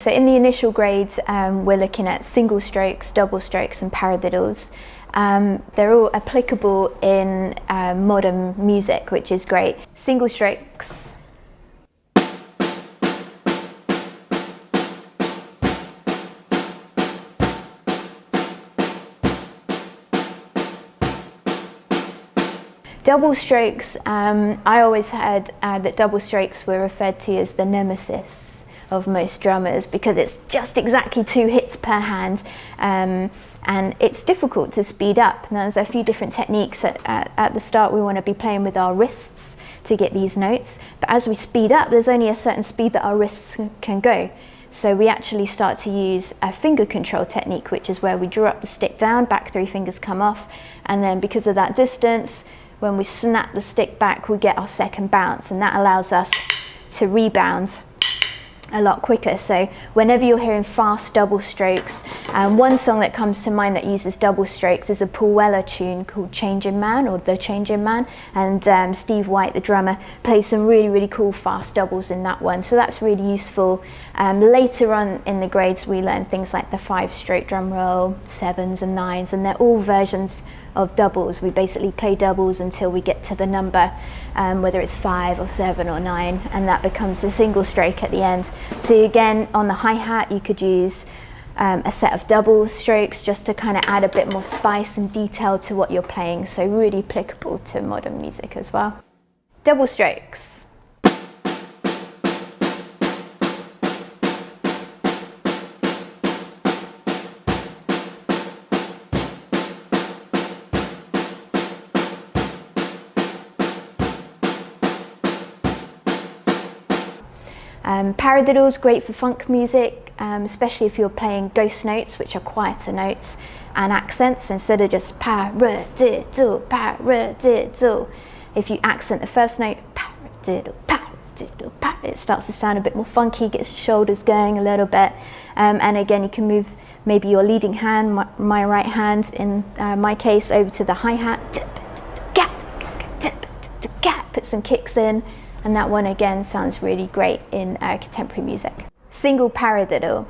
So in the initial grades, we're looking at single strokes, double strokes and paradiddles. They're all applicable in modern music, which is great. Single strokes. Double strokes, I always heard that double strokes were referred to as the nemesis of most drummers because it's just exactly 2 hits per hand, and it's difficult to speed up. And there's a few different techniques. At the start we want to be playing with our wrists to get these notes, but as we speed up there's only a certain speed that our wrists can go. So we actually start to use a finger control technique, which is where we draw up the stick down, back 3 fingers come off, and then because of that distance, when we snap the stick back we get our second bounce, and that allows us to rebound a lot quicker. So whenever you're hearing fast double strokes, one song that comes to mind that uses double strokes is a Paul Weller tune called Changing Man, or The Changing Man, and Steve White, the drummer, plays some really cool fast doubles in that one, so that's really useful. Later on in the grades we learn things like the 5-stroke drum roll, 7s and 9s, and they're all versions of doubles. We basically play doubles until we get to the number, whether it's 5 or 7 or 9, and that becomes a single stroke at the end. So again, on the hi-hat you could use a set of double strokes just to kind of add a bit more spice and detail to what you're playing, so really applicable to modern music as well. Double strokes. Paradiddles, great for funk music, especially if you're playing ghost notes, which are quieter notes, and accents instead of just paradiddle, paradiddle. If you accent the first note, paradiddle, paradiddle, it starts to sound a bit more funky, gets your shoulders going a little bit, and again you can move maybe your leading hand, my right hand in my case, over to the hi-hat, put some kicks in, and that one again sounds really great in contemporary music. Single paradiddle.